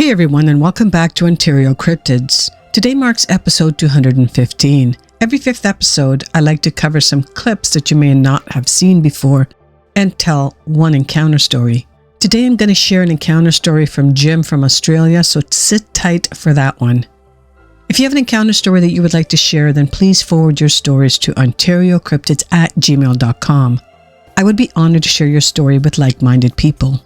Hey everyone, and welcome back to Ontario Cryptids. Today marks episode 215. Every fifth episode, I like to cover some clips that you may not have seen before and tell one encounter story. Today I'm going to share an encounter story from Jim from Australia, so sit tight for that one. If you have an encounter story that you would like to share, then please forward your stories to OntarioCryptids@gmail.com. I would be honored to share your story with like-minded people.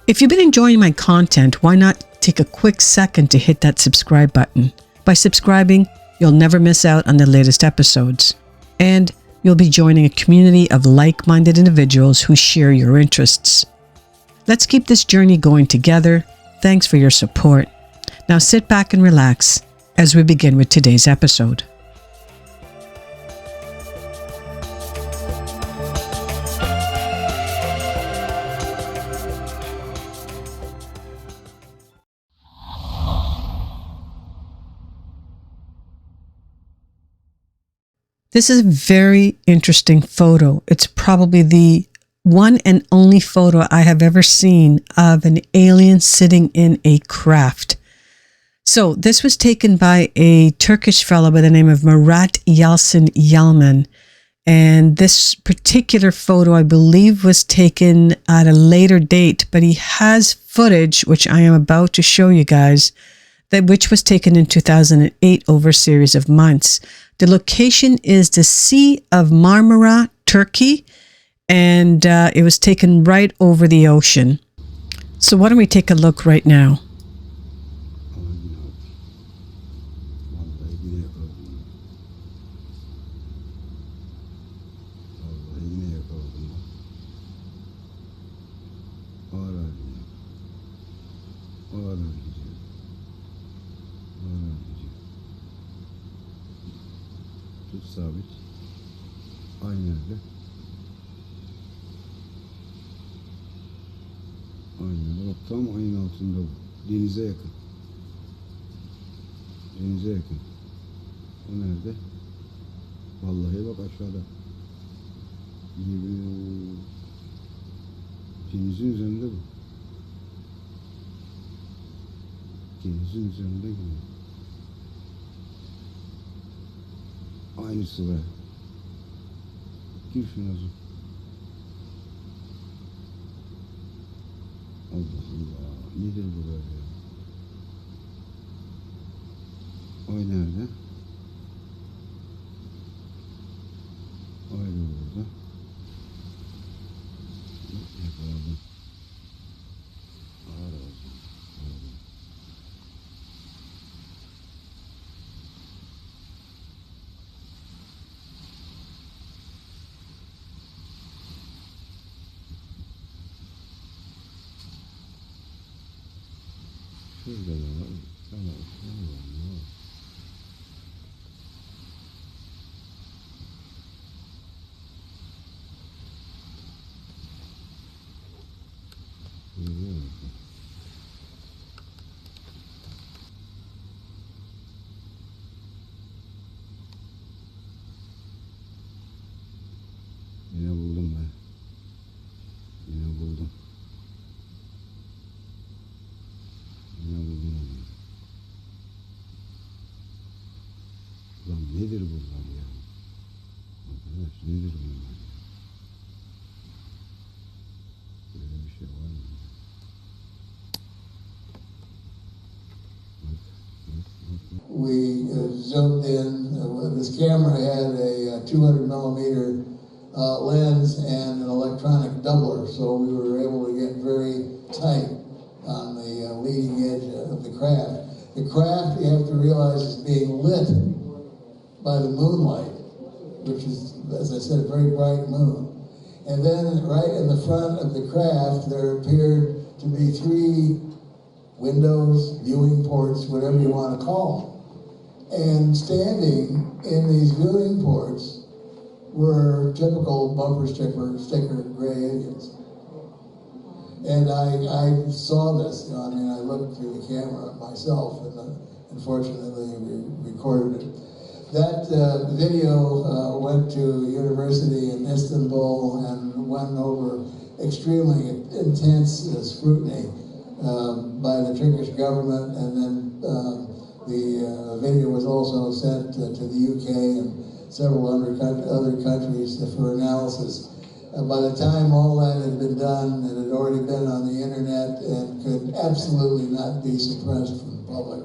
If you've been enjoying my content, why not take a quick second to hit that subscribe button? By subscribing, you'll never miss out on the latest episodes. And you'll be joining a community of like-minded individuals who share your interests. Let's keep this journey going together. Thanks for your support. Now sit back and relax as we begin with today's episode. This is a very interesting photo. It's probably the one and only photo I have ever seen of an alien sitting in a craft. So this was taken by a Turkish fellow by the name of Murat Yalçın. And this particular photo, I believe, was taken at a later date, but he has footage, which I am about to show you guys, which was taken in 2008 over a series of months. The location is the Sea of Marmara, Turkey, and it was taken right over the ocean. So why don't we take a look right now? Sabit. Aynı yerde. Aynen. Bak tam ayın altında bu. Denize yakın. Denize yakın. O nerede? Vallahi bak aşağıda. Yine bir denizin üzerinde bu. Denizin üzerinde gibi. Aynısı be. Gir şuna zoom. Allah Allah. Nedir bu böyle ya? Ay nerede? Ay da burada. Yakaladım. Ağır olsun. Şurada da var. Tamam. Yine buldum ben. Yine buldum. Lan nedir bunlar ya? Arkadaş nedir bunlar ya? Böyle bir şey var mı? We zoomed in. This camera had a 200 millimeter lens and an electronic doubler, so we were able to get very tight on the leading edge of the craft. The craft, you have to realize, is being lit by the moonlight, which is, as I said, a very bright moon. And then right in the front of the craft, there appeared to be 3 windows, viewing ports, whatever you want to call them. And standing in these viewing ports were typical bumper sticker gray aliens. And I saw this, I looked through the camera myself, and unfortunately we recorded it. That video went to university in Istanbul and went over extremely intense scrutiny by the Turkish government, and then the video was also sent to the UK and several other countries for analysis. By the time all that had been done, it had already been on the internet and could absolutely not be suppressed from the public.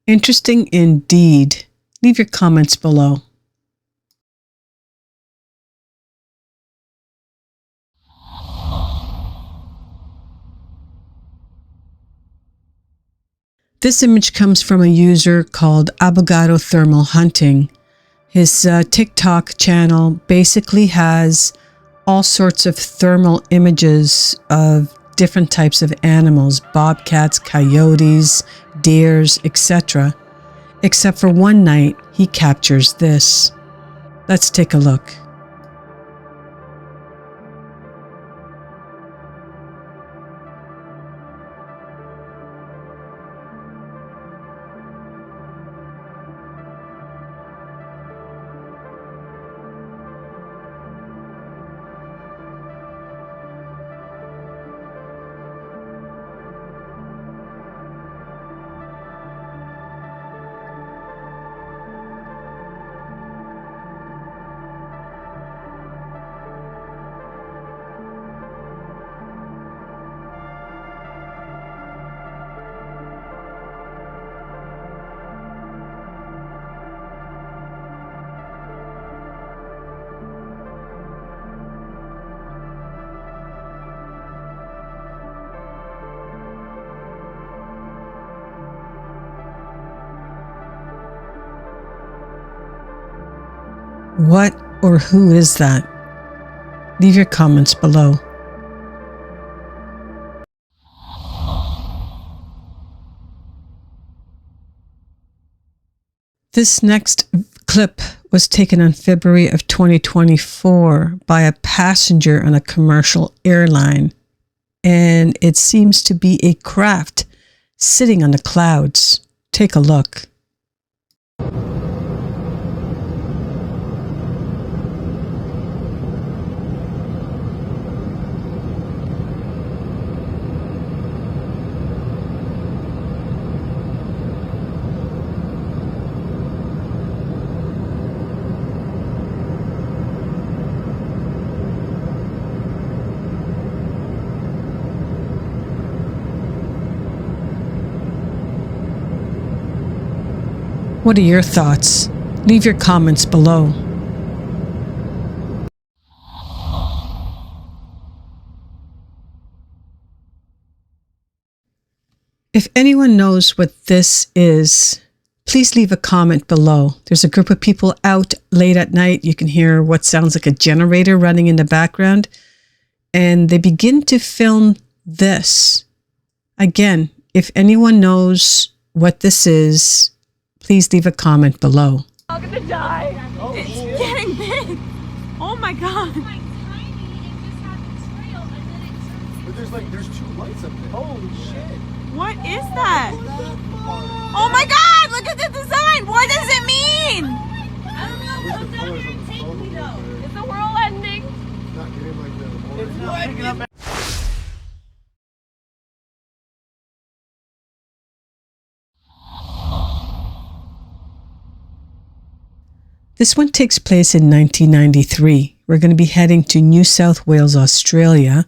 Interesting indeed. Leave your comments below. This image comes from a user called Abogado Thermal Hunting. His TikTok channel basically has all sorts of thermal images of different types of animals, bobcats, coyotes, deers, etc. Except for one night, he captures this. Let's take a look. What or who is that? Leave your comments below. This next clip was taken on February of 2024 by a passenger on a commercial airline, and it seems to be a craft sitting on the clouds. Take a look. What are your thoughts? Leave your comments below. If anyone knows what this is, please leave a comment below. There's a group of people out late at night. You can hear what sounds like a generator running in the background, and they begin to film this. Again, if anyone knows what this is, please leave a comment below. I'm gonna die. Oh, it's shit. Getting big. Oh my god. Like tiny and just had the trail and then it turns. But there's two lights up there. Holy shit. What is that? Oh my god, look at the design. What does it mean? I don't know. Come down here and take me though. Is the world ending? It's not getting like that. It's not picking up. This one takes place in 1993. We're going to be heading to New South Wales, Australia,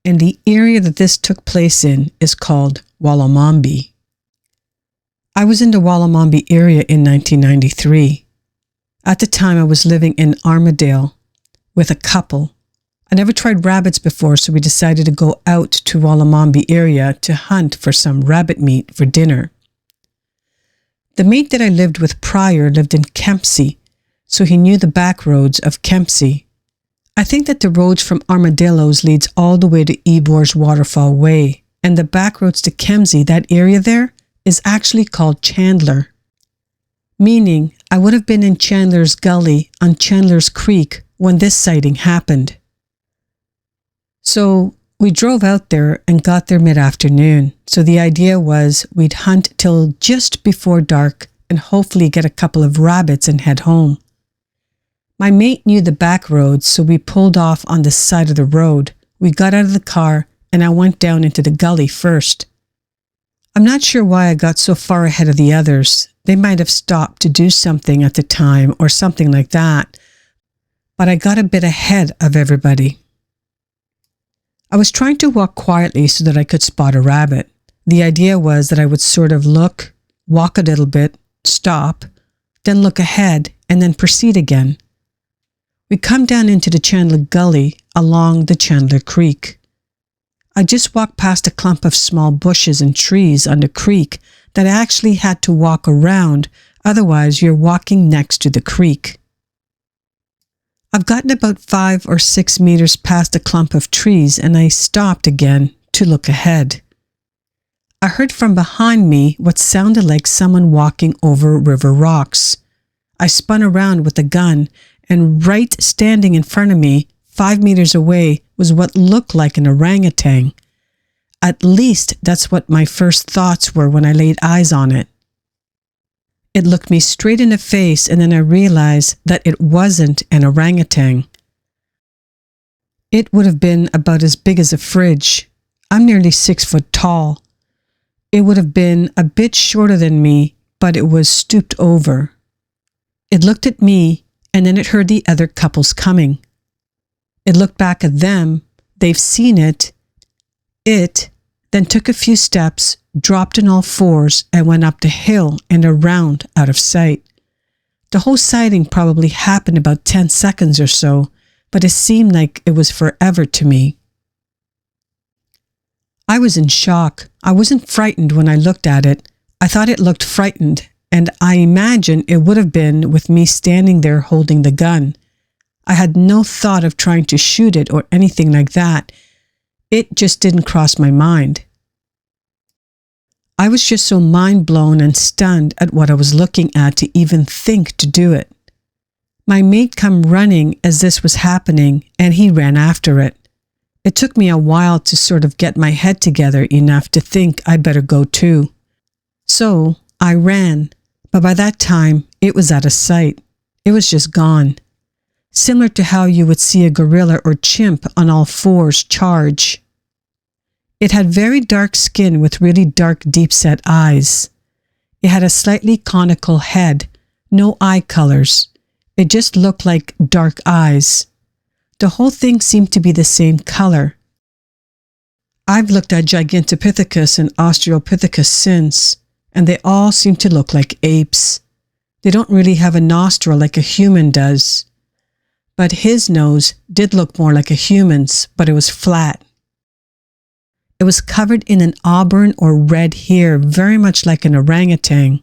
and the area that this took place in is called Wollombi. I was in the Wollombi area in 1993. At the time, I was living in Armadale with a couple. I never tried rabbits before, so we decided to go out to Wollombi area to hunt for some rabbit meat for dinner. The mate that I lived with prior lived in Kempsey, so he knew the back roads of Kempsey. I think that the roads from Armadillos leads all the way to Ebor's Waterfall Way, and the back roads to Kempsey, that area there, is actually called Chandler. Meaning, I would have been in Chandler's Gully on Chandler's Creek when this sighting happened. So we drove out there and got there mid-afternoon. So the idea was we'd hunt till just before dark and hopefully get a couple of rabbits and head home. My mate knew the back roads, so we pulled off on the side of the road. We got out of the car and I went down into the gully first. I'm not sure why I got so far ahead of the others. They might have stopped to do something at the time or something like that, but I got a bit ahead of everybody. I was trying to walk quietly so that I could spot a rabbit. The idea was that I would sort of look, walk a little bit, stop, then look ahead, and then proceed again. We come down into the Chandler Gully along the Chandler Creek. I just walked past a clump of small bushes and trees on the creek that I actually had to walk around, otherwise you're walking next to the creek. I've gotten about 5 or 6 meters past a clump of trees and I stopped again to look ahead. I heard from behind me what sounded like someone walking over river rocks. I spun around with the gun, and right standing in front of me, 5 meters away, was what looked like an orangutan. At least that's what my first thoughts were when I laid eyes on it. It looked me straight in the face, and then I realized that it wasn't an orangutan. It would have been about as big as a fridge. I'm nearly 6 foot tall. It would have been a bit shorter than me, but it was stooped over. It looked at me, and then it heard the other couples coming. It looked back at them. They've seen it. It then took a few steps, dropped on all fours, and went up the hill and around out of sight. The whole sighting probably happened about 10 seconds or so, but it seemed like it was forever to me. I was in shock. I wasn't frightened when I looked at it. I thought it looked frightened, and I imagine it would have been with me standing there holding the gun. I had no thought of trying to shoot it or anything like that. It just didn't cross my mind. I was just so mind-blown and stunned at what I was looking at to even think to do it. My mate come running as this was happening, and he ran after it. It took me a while to sort of get my head together enough to think I better go too. So I ran, but by that time it was out of sight. It was just gone. Similar to how you would see a gorilla or chimp on all fours charge. It had very dark skin with really dark deep-set eyes. It had a slightly conical head, no eye colors. It just looked like dark eyes. The whole thing seemed to be the same color. I've looked at Gigantopithecus and Australopithecus since, and they all seem to look like apes. They don't really have a nostril like a human does. But his nose did look more like a human's, but it was flat. It was covered in an auburn or red hair, very much like an orangutan.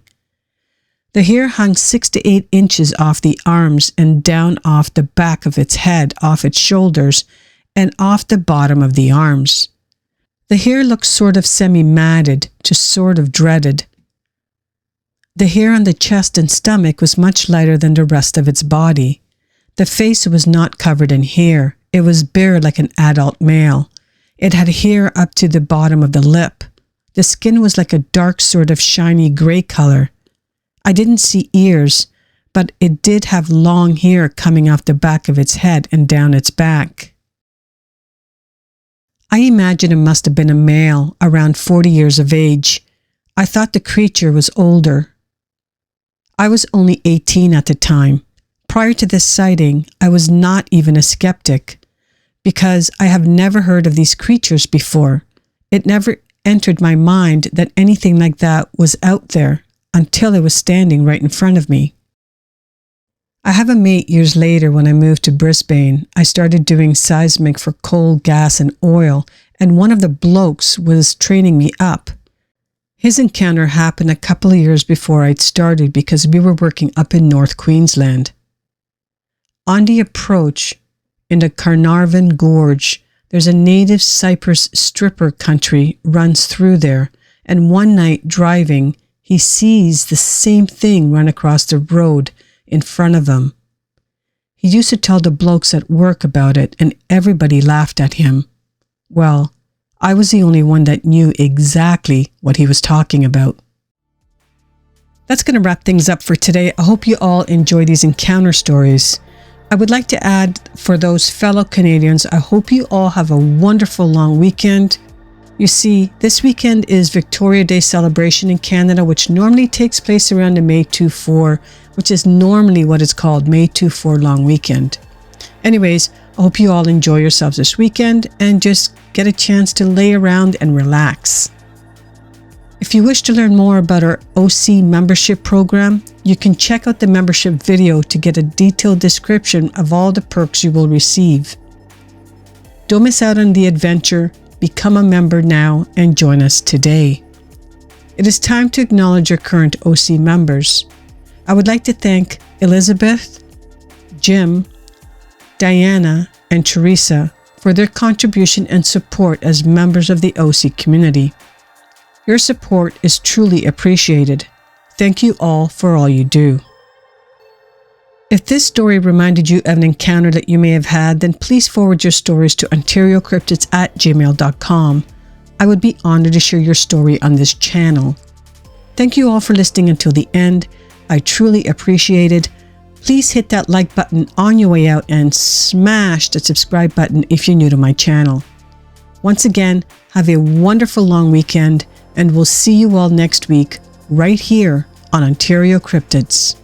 The hair hung 6 to 8 inches off the arms and down off the back of its head, off its shoulders, and off the bottom of the arms. The hair looked sort of semi-matted to sort of dreaded. The hair on the chest and stomach was much lighter than the rest of its body. The face was not covered in hair. It was bare like an adult male. It had hair up to the bottom of the lip. The skin was like a dark sort of shiny gray color. I didn't see ears, but it did have long hair coming off the back of its head and down its back. I imagine it must have been a male, around 40 years of age. I thought the creature was older. I was only 18 at the time. Prior to this sighting, I was not even a skeptic, because I have never heard of these creatures before. It never entered my mind that anything like that was out there until it was standing right in front of me. I have a mate years later when I moved to Brisbane. I started doing seismic for coal, gas, and oil, and one of the blokes was training me up. His encounter happened a couple of years before I'd started because we were working up in North Queensland. On the approach, in the Carnarvon Gorge, there's a native cypress stripper country runs through there, and one night driving, he sees the same thing run across the road in front of him. He used to tell the blokes at work about it, and everybody laughed at him. Well, I was the only one that knew exactly what he was talking about. That's going to wrap things up for today. I hope you all enjoy these encounter stories. I would like to add, for those fellow Canadians, I hope you all have a wonderful long weekend. You see, this weekend is Victoria Day celebration in Canada, which normally takes place around the May 24, which is normally what it's called, May 24 long weekend. Anyways, I hope you all enjoy yourselves this weekend and just get a chance to lay around and relax. If you wish to learn more about our OC membership program, you can check out the membership video to get a detailed description of all the perks you will receive. Don't miss out on the adventure. Become a member now and join us today. It is time to acknowledge your current OC members. I would like to thank Elizabeth, Jim, Diana, and Teresa for their contribution and support as members of the OC community. Your support is truly appreciated. Thank you all for all you do. If this story reminded you of an encounter that you may have had, then please forward your stories to OntarioCryptids@gmail.com. I would be honored to share your story on this channel. Thank you all for listening until the end. I truly appreciate it. Please hit that like button on your way out and smash the subscribe button if you're new to my channel. Once again, have a wonderful long weekend, and we'll see you all next week right here on Ontario Cryptids.